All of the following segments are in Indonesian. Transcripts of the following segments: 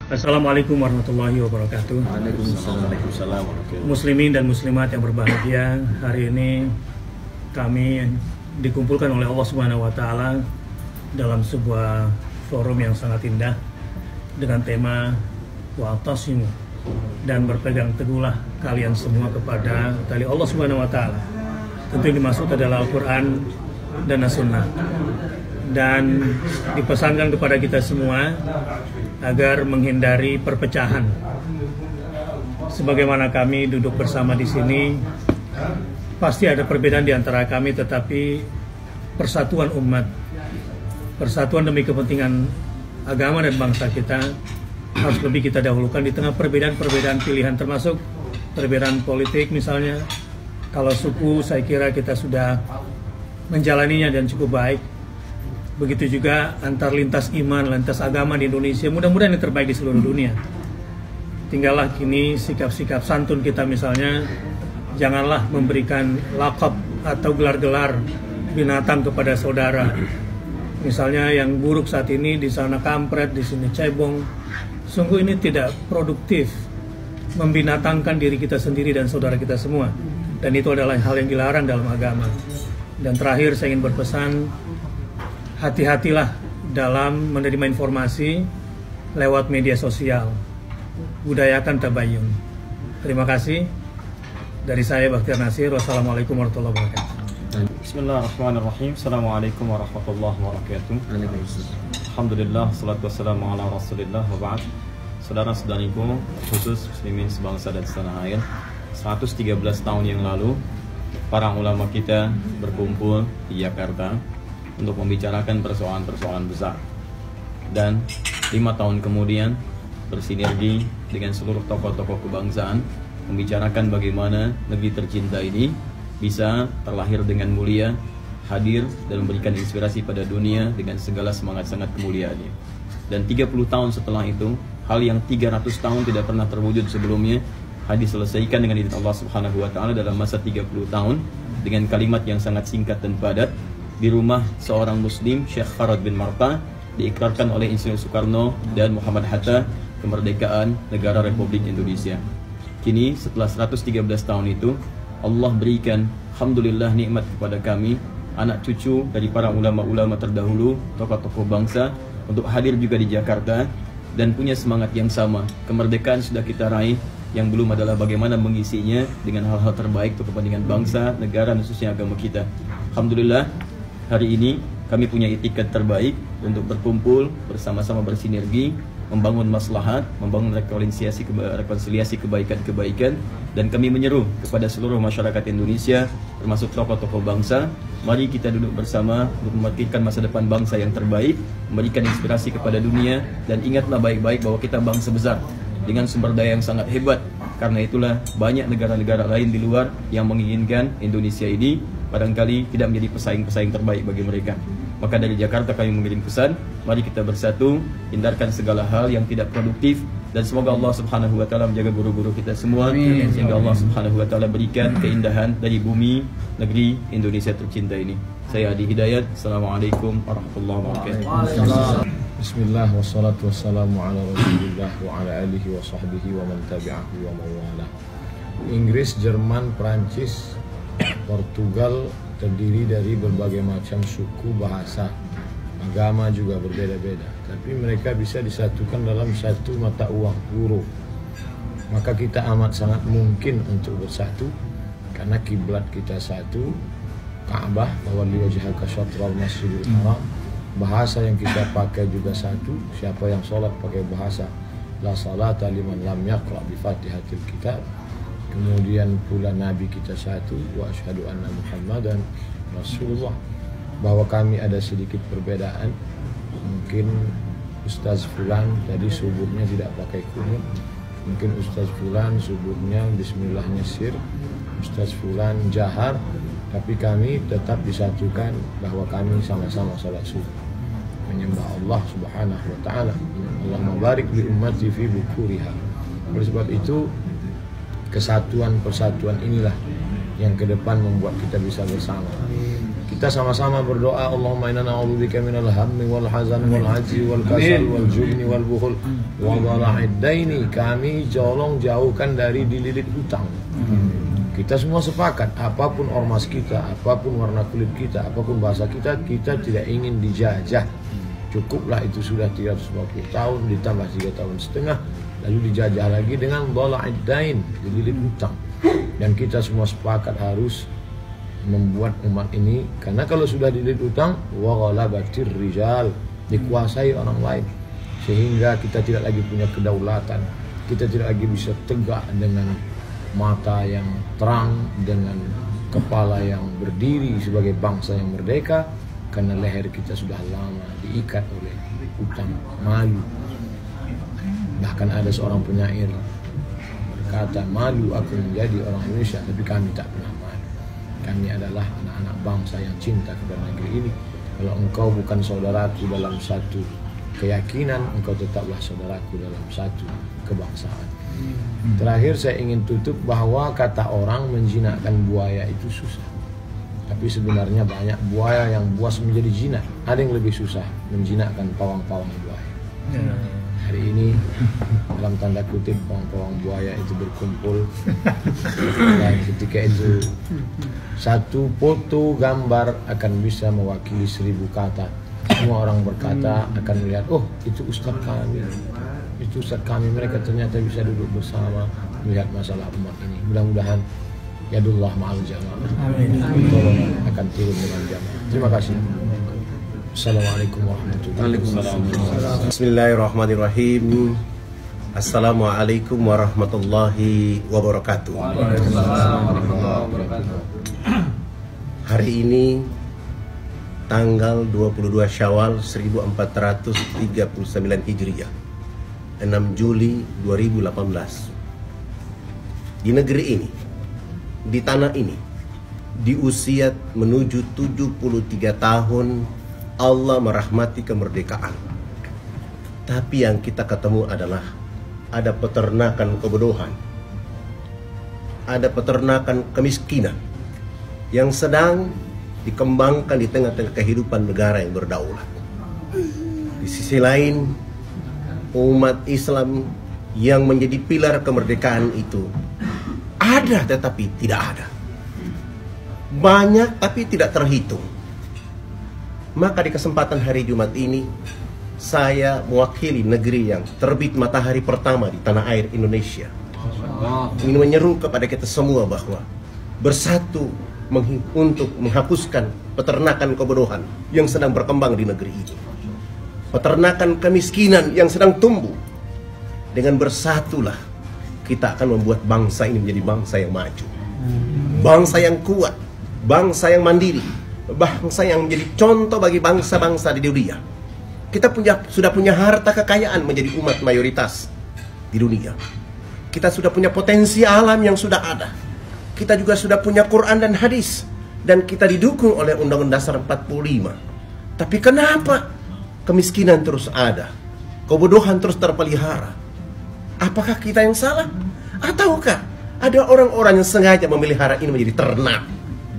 Assalamualaikum warahmatullahi wabarakatuh. Waalaikumsalam. Muslimin dan muslimat yang berbahagia, hari ini kami dikumpulkan oleh Allah Subhanahu wa Ta'ala dalam sebuah forum yang sangat indah dengan tema wa'tasimu, dan berpegang teguhlah kalian semua kepada tali Allah Subhanahu wa Ta'ala. Tentu yang dimaksud adalah Al-Quran dan As-Sunnah, dan dipesankan kepada kita semua agar menghindari perpecahan. Sebagaimana kami duduk bersama di sini, pasti ada perbedaan di antara kami, tetapi persatuan umat, persatuan demi kepentingan agama dan bangsa kita harus lebih kita dahulukan di tengah perbedaan-perbedaan pilihan, termasuk perbedaan politik misalnya. Kalau suku, saya kira kita sudah menjalaninya dan cukup baik. Begitu juga antar lintas iman, lintas agama di Indonesia, mudah-mudahan yang terbaik di seluruh dunia. Tinggallah kini sikap-sikap santun kita, misalnya janganlah memberikan lakab atau gelar-gelar binatang kepada saudara. Misalnya yang buruk saat ini, di sana kampret, di sini cebong. Sungguh ini tidak produktif, membinatangkan diri kita sendiri dan saudara kita semua. Dan itu adalah hal yang dilarang dalam agama. Dan terakhir saya ingin berpesan, hati-hatilah dalam menerima informasi lewat media sosial. Budayakan tabayun. Terima kasih. Dari saya, Bakhtiar Nasir. Wassalamualaikum warahmatullahi wabarakatuh. Bismillahirrahmanirrahim. Assalamualaikum warahmatullahi wabarakatuh. Alhamdulillah, salatu wassalamu ala rasulillah wa ba'd. Saudara-saudariku, khusus muslimin sebangsa dan setanah air, 113 tahun yang lalu para ulama kita berkumpul di Jakarta untuk membicarakan persoalan-persoalan besar, dan 5 tahun kemudian bersinergi dengan seluruh tokoh-tokoh kebangsaan membicarakan bagaimana negeri tercinta ini bisa terlahir dengan mulia, hadir dan memberikan inspirasi pada dunia dengan segala semangat-semangat kemuliaannya. Dan 30 tahun setelah itu, hal yang 300 tahun tidak pernah terwujud sebelumnya diselesaikan dengan izin Allah Subhanahu wa Ta'ala dalam masa 30 tahun dengan kalimat yang sangat singkat dan padat. Di rumah seorang muslim, Syekh Farad bin Marta, diikrarkan oleh Insinyur Soekarno dan Muhammad Hatta kemerdekaan negara Republik Indonesia. Kini setelah 113 tahun itu, Allah berikan alhamdulillah nikmat kepada kami, anak cucu dari para ulama-ulama terdahulu, tokoh-tokoh bangsa, untuk hadir juga di Jakarta dan punya semangat yang sama. Kemerdekaan sudah kita raih, yang belum adalah bagaimana mengisinya dengan hal-hal terbaik untuk kepentingan bangsa, negara, dan khususnya agama kita. Alhamdulillah, hari ini kami punya itikat terbaik untuk berkumpul bersama-sama, bersinergi, membangun maslahat, membangun rekonsiliasi kebaikan-kebaikan, dan kami menyeru kepada seluruh masyarakat Indonesia, termasuk tokoh-tokoh bangsa, mari kita duduk bersama untuk memikirkan masa depan bangsa yang terbaik, memberikan inspirasi kepada dunia, dan ingatlah baik-baik bahwa kita bangsa besar dengan sumber daya yang sangat hebat. Karena itulah banyak negara-negara lain di luar yang menginginkan Indonesia ini barangkali tidak menjadi pesaing-pesaing terbaik bagi mereka. Maka dari Jakarta kami mengirim pesan, mari kita bersatu, hindarkan segala hal yang tidak produktif, dan semoga Allah Subhanahu wa Ta'ala menjaga guru-guru kita semua. Amin. Sehingga Allah Subhanahu wa Ta'ala berikan keindahan dari bumi negeri Indonesia tercinta ini. Saya Adi Hidayat. Assalamualaikum warahmatullahi wabarakatuh. Bismillah, wassalatu wassalamu ala rasulillah wa ala alihi wa sahbihi wa man tabi'ahu wa mawala. Inggris, Jerman, Prancis, Portugal terdiri dari berbagai macam suku, bahasa, agama juga berbeda-beda, tapi mereka bisa disatukan dalam satu mata uang, euro. Maka kita amat sangat mungkin untuk bersatu karena kiblat kita satu, Ka'bah, wawalli wajhaka syatral masjidil haram. Bahasa yang kita pakai juga satu, siapa yang sholat pakai bahasa la salata liman lam yaqra bi fatihatil kitab. Kemudian pula Nabi kita satu, wa asyhadu anna Muhammadan Rasulullah. Bahwa kami ada sedikit perbedaan, mungkin Ustaz Fulan tadi subuhnya tidak pakai kunut, mungkin Ustaz Fulan subuhnya bismillahnya sir, Ustaz Fulan jahar, tapi kami tetap disatukan bahwa kami sama-sama salat subuh, menyembah Allah Subhanahu wa Ta'ala. Allahumma barik li ummati fi bukuriha. Oleh sebab itu, kesatuan persatuan inilah yang ke depan membuat kita bisa bersama. kita sama-sama berdoa, Allahumma inna na'udzubika minal hammi wal hazan wal ajzi wal kasal wal jubni wal bukhul wa dhala'id daini. Kami tolong jauhkan dari dililit hutang. Kita semua sepakat, apapun ormas kita, apapun warna kulit kita, apapun bahasa kita, kita tidak ingin dijajah. Cukuplah itu sudah 350 tahun ditambah 3,5 tahun, lalu dijajah lagi dengan dhala'id dain, dililit hutang. Dan kita semua sepakat harus membuat umat ini, karena kalau sudah dililit hutang, wa ghalabatir rijal, dikuasai orang lain, sehingga kita tidak lagi punya kedaulatan, kita tidak lagi bisa tegak dengan mata yang terang, dengan kepala yang berdiri sebagai bangsa yang merdeka, karena leher kita sudah lama diikat oleh hutang, malu. Bahkan ada seorang penyair berkata, malu aku menjadi orang Indonesia, tapi kami tak pernah malu. Kami adalah anak-anak bangsa yang cinta kepada negeri ini. Kalau engkau bukan saudaraku dalam satu keyakinan, engkau tetaplah saudaraku dalam satu kebangsaan. Terakhir saya ingin tutup bahwa kata orang menjinakkan buaya itu susah, tapi sebenarnya banyak buaya yang buas menjadi jinak. Ada yang lebih susah, menjinakkan pawang-pawang buaya. Hari ini dalam tanda kutip pawang-pawang buaya itu berkumpul, dan ketika itu satu foto gambar akan bisa mewakili 1000 kata. Semua orang berkata akan melihat, oh itu ustadz kami, itu ustadz kami. Mereka ternyata bisa duduk bersama melihat masalah umat ini. Mudah-mudahan yadullah ma'al jamaah, tolong akan turun dengan jamaah. Terima kasih. Assalamualaikum warahmatullahi wabarakatuh. Bismillahirrahmanirrahim. Assalamualaikum warahmatullahi wabarakatuh. Hari ini tanggal 22 Syawal 1439 Hijriah, 6 Juli 2018. Di negeri ini, di tanah ini, di usia menuju 73 tahun Allah merahmati kemerdekaan. Tapi yang kita ketemu adalah ada peternakan kebodohan, ada peternakan kemiskinan yang sedang dikembangkan di tengah-tengah kehidupan negara yang berdaulat. Di sisi lain, umat Islam yang menjadi pilar kemerdekaan itu ada tetapi tidak ada, banyak tapi tidak terhitung. Maka di kesempatan hari Jumat ini, saya mewakili negeri yang terbit matahari pertama di tanah air Indonesia, ingin menyeru kepada kita semua bahwa bersatu untuk menghapuskan peternakan kebodohan yang sedang berkembang di negeri ini, peternakan kemiskinan yang sedang tumbuh. Dengan bersatulah kita akan membuat bangsa ini menjadi bangsa yang maju, bangsa yang kuat, bangsa yang mandiri, bangsa yang menjadi contoh bagi bangsa-bangsa di dunia. Kita sudah punya harta kekayaan menjadi umat mayoritas di dunia. Kita sudah punya potensi alam yang sudah ada. Kita juga sudah punya Quran dan hadis, dan kita didukung oleh Undang-Undang Dasar 45. Tapi kenapa kemiskinan terus ada, kebodohan terus terpelihara? Apakah kita yang salah? Ataukah ada orang-orang yang sengaja memelihara ini menjadi ternak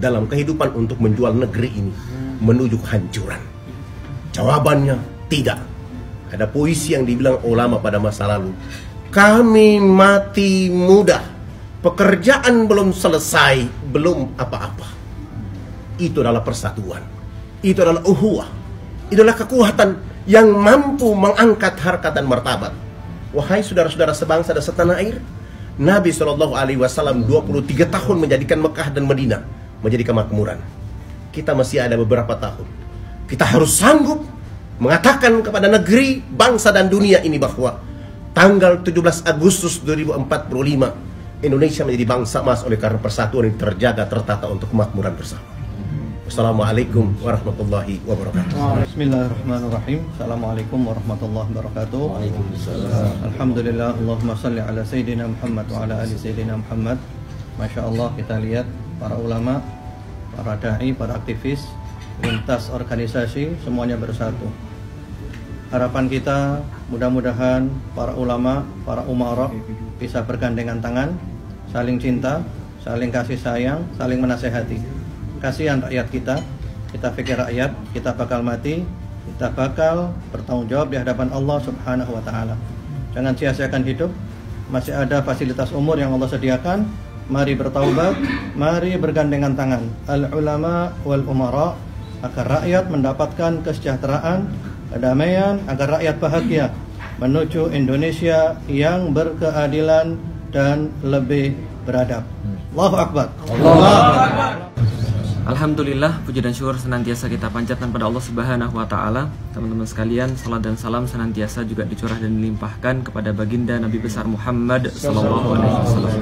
dalam kehidupan untuk menjual negeri ini menuju kehancuran? Jawabannya tidak. Ada puisi yang dibilang ulama pada masa lalu, kami mati muda, pekerjaan belum selesai, belum apa-apa. Itu adalah persatuan, itu adalah uhuwah, itu adalah kekuatan yang mampu mengangkat harkat dan martabat. Wahai saudara-saudara sebangsa dan setanah air, Nabi SAW 23 tahun menjadikan Mekah dan Madinah menjadi kemakmuran. Kita masih ada beberapa tahun. Kita harus sanggup mengatakan kepada negeri, bangsa dan dunia ini bahwa tanggal 17 Agustus 2045 Indonesia menjadi bangsa emas oleh karena persatuan yang terjaga, tertata untuk kemakmuran bersama. Assalamualaikum warahmatullahi wabarakatuh. Bismillahirrahmanirrahim. Assalamualaikum warahmatullahi wabarakatuh. Alhamdulillah, Allahumma salli ala Sayyidina Muhammad wa ala ali Sayyidina Muhammad. Masya Allah, kita lihat para ulama, para da'i, para aktivis, lintas organisasi, semuanya bersatu. Harapan kita mudah-mudahan para ulama, para umara bisa bergandengan tangan, saling cinta, saling kasih sayang, saling menasehati. Kasihan rakyat kita kita fikir rakyat, kita bakal mati, kita bakal bertanggung jawab di hadapan Allah Subhanahu wa Ta'ala. Jangan sia-siakan hidup, masih ada fasilitas umur yang Allah sediakan. Mari bertaubat, mari bergandengan tangan, al-ulama wal umara, agar rakyat mendapatkan kesejahteraan, kedamaian, agar rakyat bahagia menuju Indonesia yang berkeadilan dan lebih beradab. Allahu Akbar. Allahu Akbar. Alhamdulillah, puji dan syukur senantiasa kita panjatkan pada Allah Subhanahu wa Ta'ala. Teman-teman sekalian, salat dan salam senantiasa juga dicurah dan dilimpahkan kepada baginda Nabi besar Muhammad sallallahu alaihi wasallam.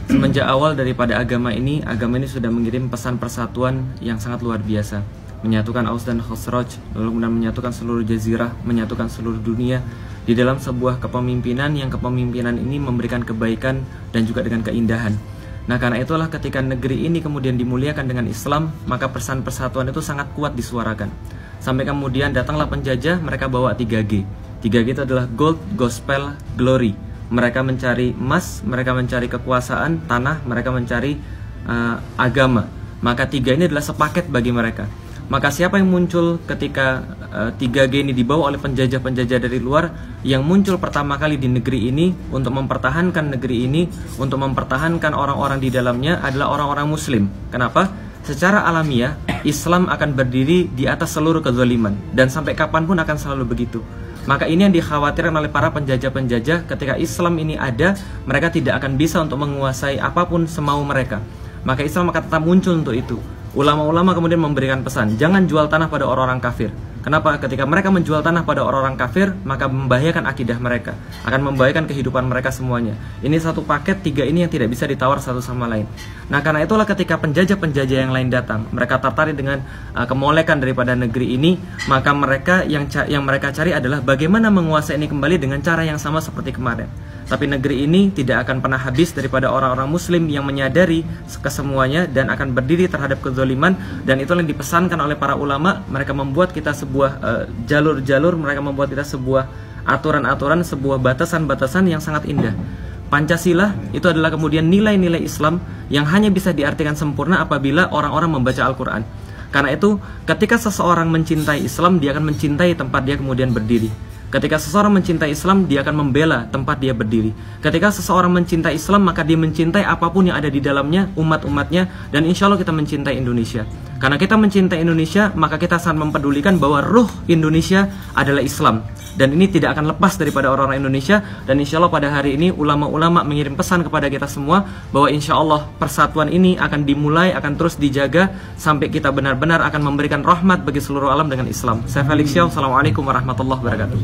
Semenjak awal daripada agama ini sudah mengirim pesan persatuan yang sangat luar biasa, menyatukan Aus dan Khosraj, lalu kemudian menyatukan seluruh jazirah, menyatukan seluruh dunia di dalam sebuah kepemimpinan yang kepemimpinan ini memberikan kebaikan dan juga dengan keindahan. Nah, karena itulah ketika negeri ini kemudian dimuliakan dengan Islam, maka pesan persatuan itu sangat kuat disuarakan. Sampai kemudian datanglah penjajah, mereka bawa 3G. 3G itu adalah Gold, Gospel, Glory. Mereka mencari emas, mereka mencari kekuasaan, tanah, mereka mencari agama. Maka 3 ini adalah sepaket bagi mereka. Maka siapa yang muncul ketika 3G ini dibawa oleh penjajah-penjajah dari luar? Yang muncul pertama kali di negeri ini untuk mempertahankan negeri ini, untuk mempertahankan orang-orang di dalamnya adalah orang-orang Muslim. Kenapa? Secara alamiah Islam akan berdiri di atas seluruh kezaliman, dan sampai kapanpun akan selalu begitu. Maka ini yang dikhawatirkan oleh para penjajah-penjajah. Ketika Islam ini ada, mereka tidak akan bisa untuk menguasai apapun semau mereka. Maka Islam akan tetap muncul untuk itu. Ulama-ulama kemudian memberikan pesan, jangan jual tanah pada orang-orang kafir. Kenapa? Ketika mereka menjual tanah pada orang-orang kafir, maka membahayakan akidah mereka, akan membahayakan kehidupan mereka semuanya. Ini satu paket, 3 ini yang tidak bisa ditawar satu sama lain. Nah, karena itulah ketika penjajah-penjajah yang lain datang, mereka tertarik dengan kemolekan daripada negeri ini, maka mereka yang mereka cari adalah bagaimana menguasai ini kembali dengan cara yang sama seperti kemarin. Tapi negeri ini tidak akan pernah habis daripada orang-orang Muslim yang menyadari kesemuanya dan akan berdiri terhadap kezaliman. Dan itulah yang dipesankan oleh para ulama. Mereka membuat kita sebuah jalur-jalur, mereka membuat kita sebuah aturan-aturan, sebuah batasan-batasan yang sangat indah. Pancasila itu adalah kemudian nilai-nilai Islam yang hanya bisa diartikan sempurna apabila orang-orang membaca Al-Quran. Karena itu ketika seseorang mencintai Islam, dia akan mencintai tempat dia kemudian berdiri. Ketika seseorang mencintai Islam, dia akan membela tempat dia berdiri. Ketika seseorang mencintai Islam, maka dia mencintai apapun yang ada di dalamnya, umat-umatnya, dan insya Allah kita mencintai Indonesia. Karena kita mencintai Indonesia, maka kita sangat mempedulikan bahwa ruh Indonesia adalah Islam. Dan ini tidak akan lepas daripada orang-orang Indonesia. Dan insya Allah pada hari ini ulama-ulama mengirim pesan kepada kita semua bahwa insya Allah persatuan ini akan dimulai, akan terus dijaga sampai kita benar-benar akan memberikan rahmat bagi seluruh alam dengan Islam. Saya Felix Xiao, Assalamualaikum warahmatullahi wabarakatuh.